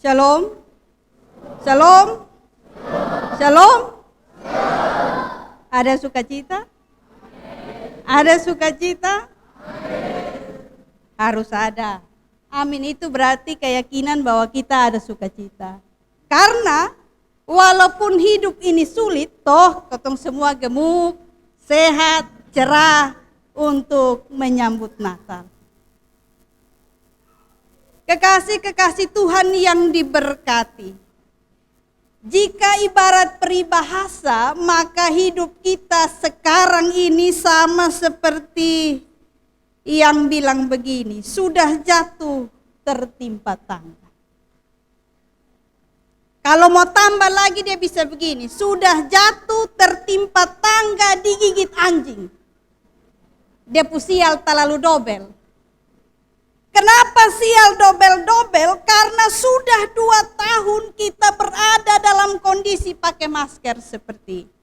Shalom. Shalom. Shalom. Ada sukacita? Ada sukacita? Harus ada. Amin, itu berarti keyakinan bahwa kita ada sukacita. Karena walaupun hidup ini sulit, toh ketong semua gemuk, sehat, cerah untuk menyambut Natal. Kekasih-kekasih Tuhan yang diberkati. Jika ibarat peribahasa, maka hidup kita sekarang ini sama seperti yang bilang begini, sudah jatuh tertimpa tangga. Kalau mau tambah lagi dia bisa begini, sudah jatuh tertimpa tangga digigit anjing. Dia sial terlalu dobel. Kenapa sial dobel-dobel? Karena sudah 2 tahun kita berada dalam kondisi pakai masker seperti ini.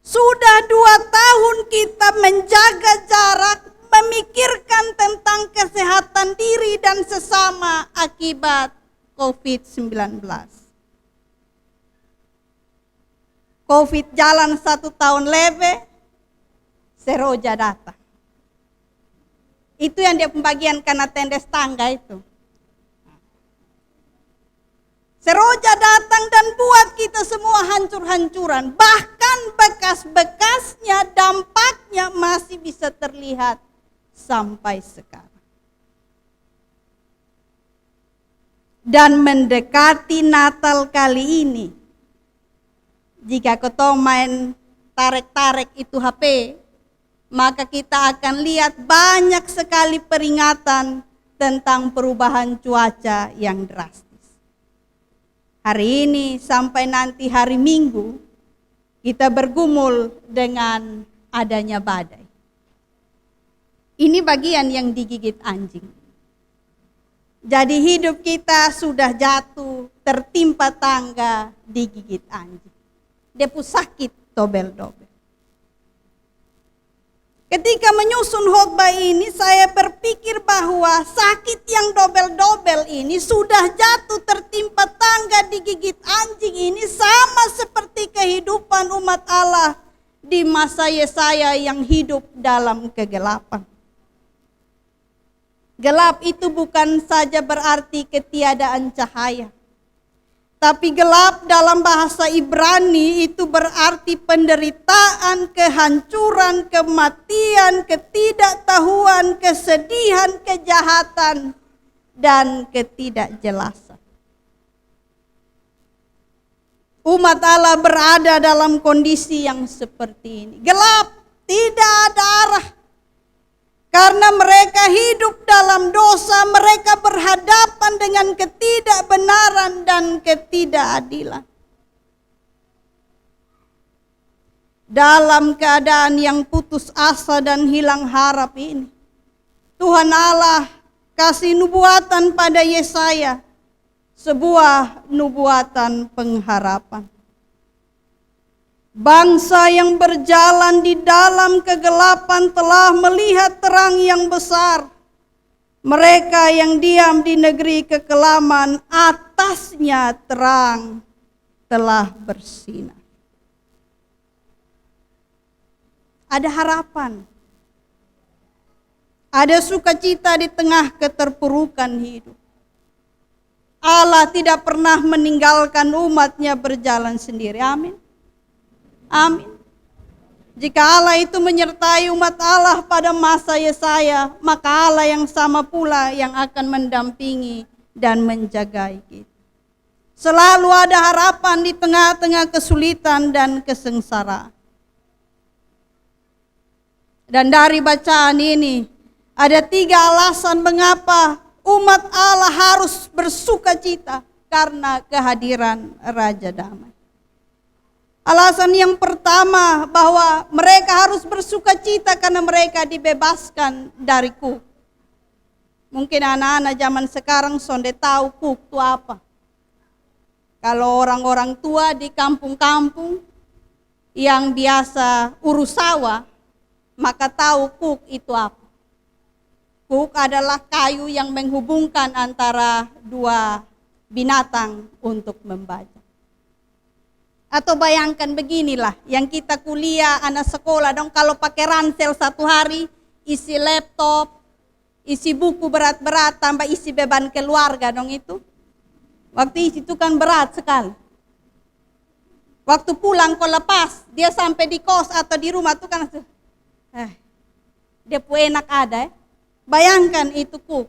Sudah 2 tahun kita menjaga jarak, memikirkan tentang kesehatan diri dan sesama akibat COVID-19. COVID jalan 1 tahun lebih, seroja datang. Itu yang dia pembagian karena tendes tangga itu. Seroja datang dan buat kita semua hancur-hancuran. Bahkan bekas-bekasnya, dampaknya masih bisa terlihat sampai sekarang. Dan mendekati Natal kali ini, jika ketong main tarik-tarik itu HP, maka kita akan lihat banyak sekali peringatan tentang perubahan cuaca yang drastis. Hari ini sampai nanti hari Minggu, kita bergumul dengan adanya badai. Ini bagian yang digigit anjing. Jadi hidup kita sudah jatuh, tertimpa tangga, digigit anjing. Dia pun sakit dobel-dobel. Ketika menyusun khotbah ini, saya berpikir bahwa sakit yang dobel-dobel ini sudah jatuh tertimpa tangga digigit anjing ini sama seperti kehidupan umat Allah di masa Yesaya yang hidup dalam kegelapan. Gelap itu bukan saja berarti ketiadaan cahaya. Tapi gelap dalam bahasa Ibrani itu berarti penderitaan, kehancuran, kematian, ketidaktahuan, kesedihan, kejahatan, dan ketidakjelasan. Umat Allah berada dalam kondisi yang seperti ini. Gelap, tidak ada arah. Karena mereka hidup dalam dosa, mereka berhadapan dengan ketidakbenaran dan ketidakadilan. Dalam keadaan yang putus asa dan hilang harap ini, Tuhan Allah kasih nubuatan pada Yesaya, sebuah nubuatan pengharapan. Bangsa yang berjalan di dalam kegelapan telah melihat terang yang besar. Mereka yang diam di negeri kekelaman, atasnya terang telah bersinar. Ada harapan. Ada sukacita di tengah keterpurukan hidup. Allah tidak pernah meninggalkan umatnya berjalan sendiri. Amin. Amin. Jika Allah itu menyertai umat Allah pada masa Yesaya, maka Allah yang sama pula yang akan mendampingi dan menjagai kita. Selalu ada harapan di tengah-tengah kesulitan dan kesengsaraan. Dan dari bacaan ini, ada 3 alasan mengapa umat Allah harus bersukacita karena kehadiran Raja Damai. Alasan yang pertama bahwa mereka harus bersukacita karena mereka dibebaskan dari kuk. Mungkin anak-anak zaman sekarang sonde tahu kuk itu apa. Kalau orang-orang tua di kampung-kampung yang biasa urus sawah, maka tahu kuk itu apa. Kuk adalah kayu yang menghubungkan antara dua binatang untuk membaca. Atau bayangkan beginilah, yang kita kuliah, anak sekolah dong, kalau pakai ransel satu hari, isi laptop, isi buku berat-berat, tambah isi beban keluarga dong itu. Waktu isi itu kan berat sekali. Waktu pulang kau lepas, dia sampai di kos atau di rumah tuh kan, dia pun enak ada. Bayangkan itu kuk.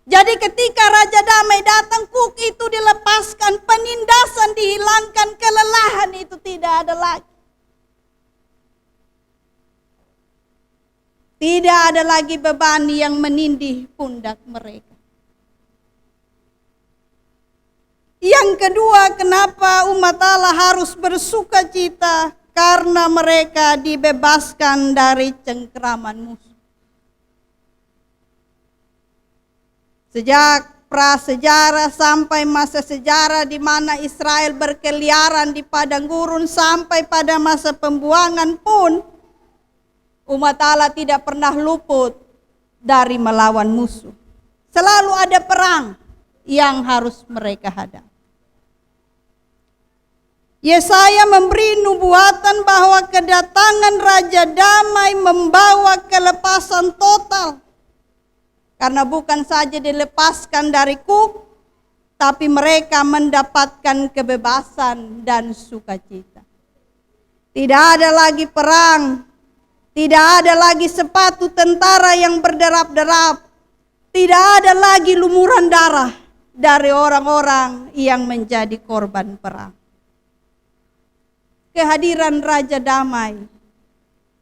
Jadi ketika Raja Damai datang, kuk itu dilepaskan, penindasan dihilangkan, kelelahan itu tidak ada lagi. Tidak ada lagi beban yang menindih pundak mereka. Yang kedua, kenapa umat Allah harus bersuka cita? Karena mereka dibebaskan dari cengkeraman musuh. Sejak prasejarah sampai masa sejarah di mana Israel berkeliaran di padang gurun sampai pada masa pembuangan pun, umat Allah tidak pernah luput dari melawan musuh. Selalu ada perang yang harus mereka hadapi. Yesaya memberi nubuatan bahwa kedatangan Raja Damai membawa kelepasan total. Karena bukan saja dilepaskan dari kuk, tapi mereka mendapatkan kebebasan dan sukacita. Tidak ada lagi perang, tidak ada lagi sepatu tentara yang berderap-derap, tidak ada lagi lumuran darah dari orang-orang yang menjadi korban perang. Kehadiran Raja Damai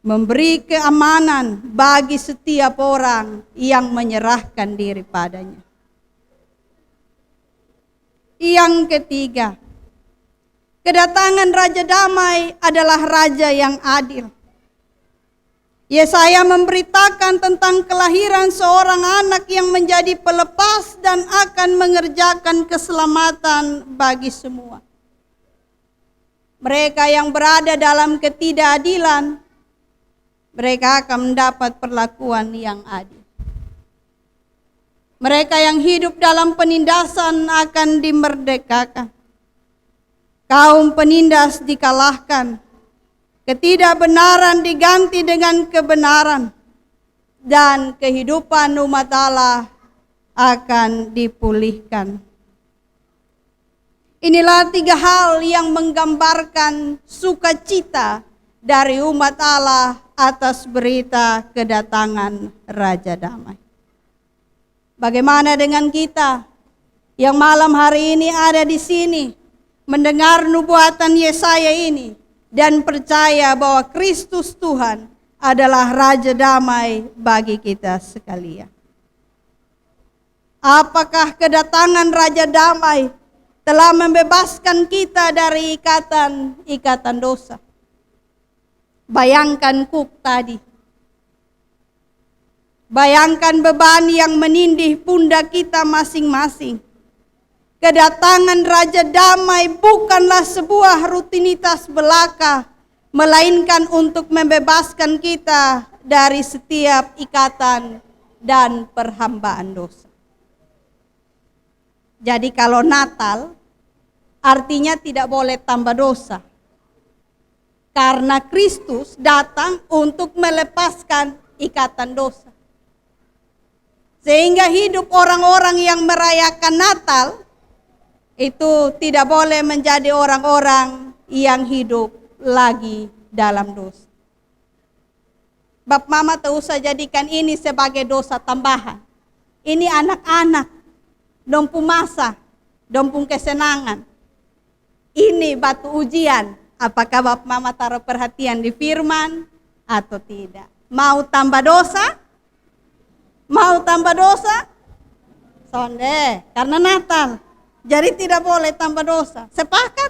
memberi keamanan bagi setiap orang yang menyerahkan diri padanya. Yang ketiga, kedatangan Raja Damai adalah Raja yang adil. Yesaya memberitakan tentang kelahiran seorang anak yang menjadi pelepas dan akan mengerjakan keselamatan bagi semua. Mereka yang berada dalam ketidakadilan, mereka akan mendapat perlakuan yang adil. Mereka yang hidup dalam penindasan akan dimerdekakan. Kaum penindas dikalahkan. Ketidakbenaran diganti dengan kebenaran. Dan kehidupan umat Allah akan dipulihkan. Inilah 3 hal yang menggambarkan sukacita dari umat Allah atas berita kedatangan Raja Damai. Bagaimana dengan kita yang malam hari ini ada di sini, mendengar nubuatan Yesaya ini dan percaya bahwa Kristus Tuhan adalah Raja Damai bagi kita sekalian? Apakah kedatangan Raja Damai telah membebaskan kita dari ikatan dosa? Bayangkan kuk tadi. Bayangkan beban yang menindih pundak kita masing-masing. Kedatangan Raja Damai bukanlah sebuah rutinitas belaka, melainkan untuk membebaskan kita dari setiap ikatan dan perhambaan dosa. Jadi kalau Natal, artinya tidak boleh tambah dosa. Karena Kristus datang untuk melepaskan ikatan dosa. Sehingga hidup orang-orang yang merayakan Natal itu tidak boleh menjadi orang-orang yang hidup lagi dalam dosa. Bap mama tak usah jadikan ini sebagai dosa tambahan. Ini anak-anak, dompu masa, dompu kesenangan. Ini batu ujian. Apakah Bapak Mama taruh perhatian di firman atau tidak? Mau tambah dosa? Mau tambah dosa? Sonde, karena Natal. Jadi tidak boleh tambah dosa. Sepakat?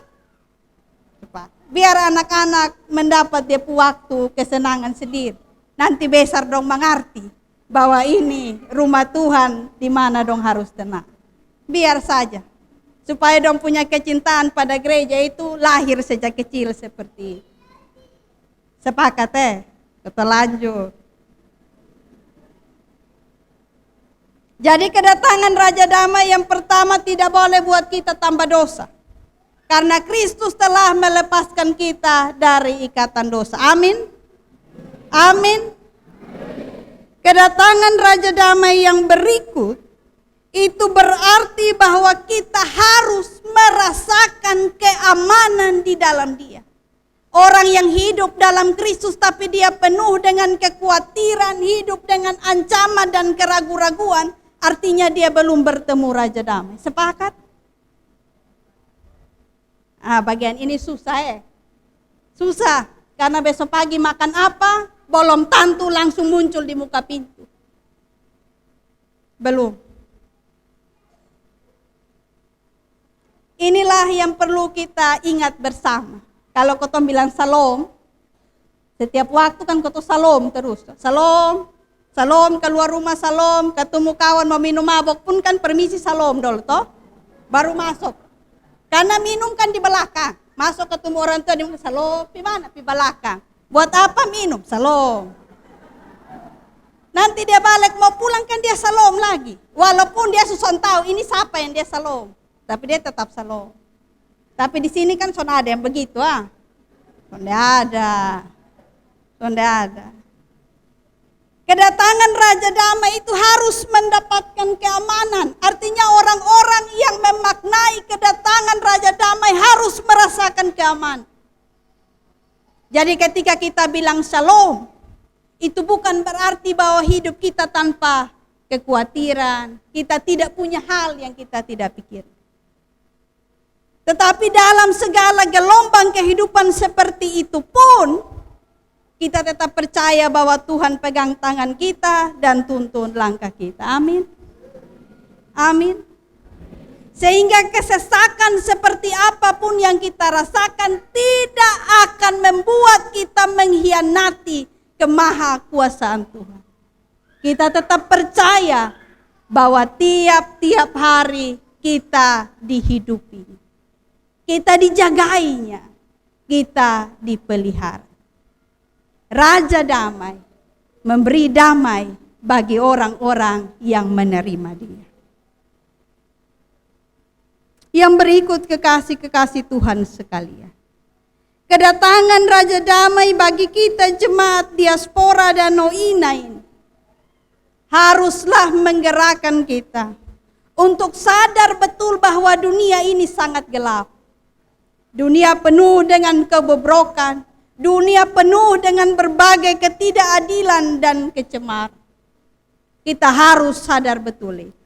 Sepakat. Biar anak-anak mendapat dia waktu kesenangan sendiri. Nanti besar dong mengerti bahwa ini rumah Tuhan di mana dong harus tenang. Biar saja. Supaya dong punya kecintaan pada gereja itu lahir sejak kecil seperti itu. Sepakat kita lanjut. Jadi kedatangan Raja Damai yang pertama tidak boleh buat kita tambah dosa. Karena Kristus telah melepaskan kita dari ikatan dosa. Amin. Amin. Kedatangan Raja Damai yang berikut itu berarti bahwa kita harus merasakan keamanan di dalam Dia. Orang yang hidup dalam Kristus tapi dia penuh dengan kekhawatiran, hidup dengan ancaman dan keraguan-raguan, artinya dia belum bertemu Raja Damai. Sepakat? Bagian ini susah ya. Susah, karena besok pagi makan apa, belum tentu langsung muncul di muka pintu. Belum. Inilah yang perlu kita ingat bersama. Kalau kau bilang salam, setiap waktu kan kau salam terus. Salam, salam, keluar rumah salam, ketemu kawan mau minum mabok pun kan permisi salam dulu toh, baru masuk. Karena minum kan di belakang, masuk ketemu orang tua di salam, di mana? Di belakang. Buat apa minum? Salam. Nanti dia balik mau pulang kan dia salam lagi. Walaupun dia susun tahu ini siapa yang dia salam, tapi dia tetap salam. Tapi di sini kan sudah ada yang begitu Sudah ada. Kedatangan Raja Damai itu harus mendapatkan keamanan. Artinya orang-orang yang memaknai kedatangan Raja Damai harus merasakan keamanan. Jadi ketika kita bilang shalom, itu bukan berarti bahwa hidup kita tanpa kekhawatiran. Kita tidak punya hal yang kita tidak pikir. Tetapi dalam segala gelombang kehidupan seperti itu pun, kita tetap percaya bahwa Tuhan pegang tangan kita dan tuntun langkah kita. Amin. Amin. Sehingga kesesakan seperti apapun yang kita rasakan tidak akan membuat kita mengkhianati kemahakuasaan Tuhan. Kita tetap percaya bahwa tiap-tiap hari kita dihidupi. Kita dijagainya, kita dipelihara. Raja Damai memberi damai bagi orang-orang yang menerima Dia. Yang berikut kekasih-kekasih Tuhan sekalian. Kedatangan Raja Damai bagi kita jemaat diaspora Danau Inai haruslah menggerakkan kita untuk sadar betul bahwa dunia ini sangat gelap. Dunia penuh dengan kebobrokan, dunia penuh dengan berbagai ketidakadilan dan kecemaran. Kita harus sadar betul itu.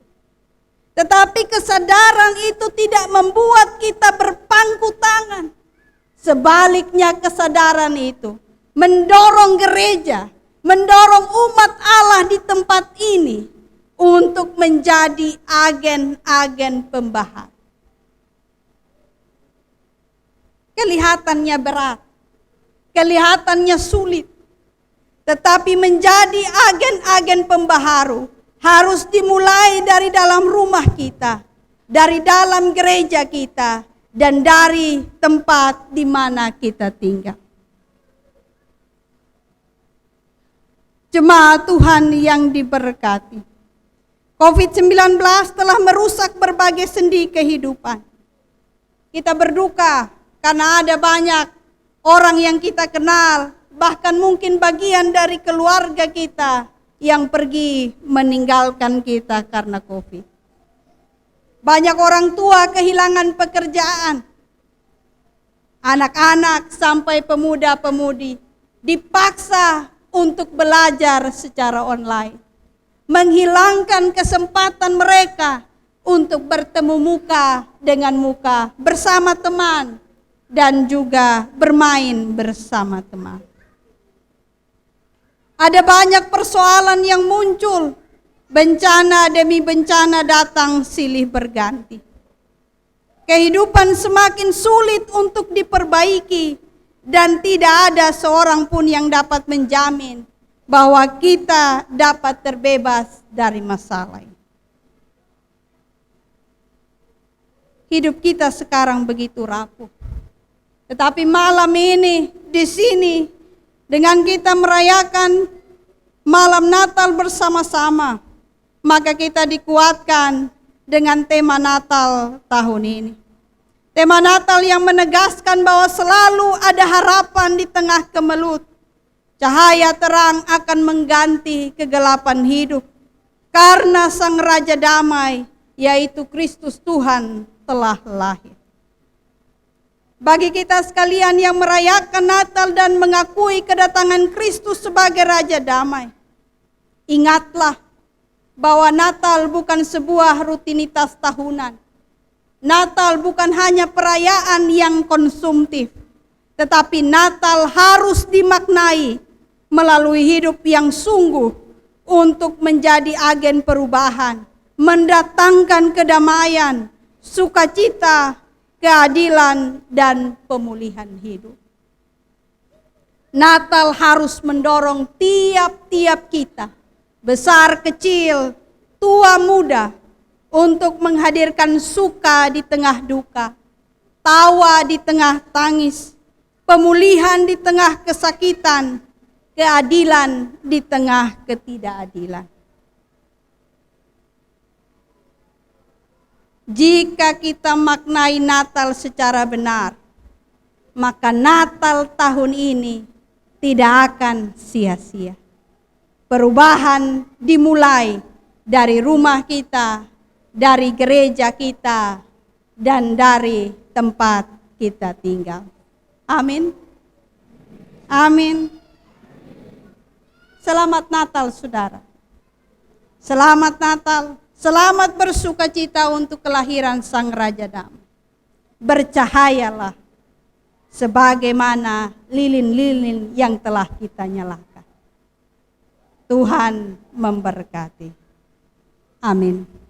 Tetapi kesadaran itu tidak membuat kita berpangku tangan. Sebaliknya kesadaran itu mendorong gereja, mendorong umat Allah di tempat ini untuk menjadi agen-agen pembaharu. Kelihatannya berat, kelihatannya sulit, tetapi menjadi agen-agen pembaharu harus dimulai dari dalam rumah kita, dari dalam gereja kita, dan dari tempat di mana kita tinggal. Jemaat Tuhan yang diberkati, COVID-19 telah merusak berbagai sendi kehidupan. Kita berduka karena ada banyak orang yang kita kenal, bahkan mungkin bagian dari keluarga kita yang pergi meninggalkan kita karena COVID. Banyak orang tua kehilangan pekerjaan. Anak-anak sampai pemuda-pemudi dipaksa untuk belajar secara online. Menghilangkan kesempatan mereka untuk bertemu muka dengan muka bersama teman dan juga bermain bersama teman. Ada banyak persoalan yang muncul. Bencana demi bencana datang silih berganti. Kehidupan semakin sulit untuk diperbaiki dan tidak ada seorang pun yang dapat menjamin bahwa kita dapat terbebas dari masalah ini. Hidup kita sekarang begitu rapuh. Tetapi malam ini di sini dengan kita merayakan malam Natal bersama-sama, maka kita dikuatkan dengan tema Natal tahun ini. Tema Natal yang menegaskan bahwa selalu ada harapan di tengah kemelut. Cahaya terang akan mengganti kegelapan hidup. Karena Sang Raja Damai, yaitu Kristus Tuhan, telah lahir. Bagi kita sekalian yang merayakan Natal dan mengakui kedatangan Kristus sebagai Raja Damai, ingatlah bahwa Natal bukan sebuah rutinitas tahunan. Natal bukan hanya perayaan yang konsumtif, tetapi Natal harus dimaknai melalui hidup yang sungguh untuk menjadi agen perubahan, mendatangkan kedamaian, sukacita, keadilan, dan pemulihan hidup. Natal harus mendorong tiap-tiap kita, besar kecil, tua muda, untuk menghadirkan suka di tengah duka, tawa di tengah tangis, pemulihan di tengah kesakitan, keadilan di tengah ketidakadilan. Jika kita maknai Natal secara benar, maka Natal tahun ini tidak akan sia-sia. Perubahan dimulai dari rumah kita, dari gereja kita, dan dari tempat kita tinggal. Amin. Amin. Selamat Natal, saudara. Selamat Natal. Selamat bersukacita untuk kelahiran Sang Raja Damai. Bercahayalah sebagaimana lilin-lilin yang telah kita nyalakan. Tuhan memberkati. Amin.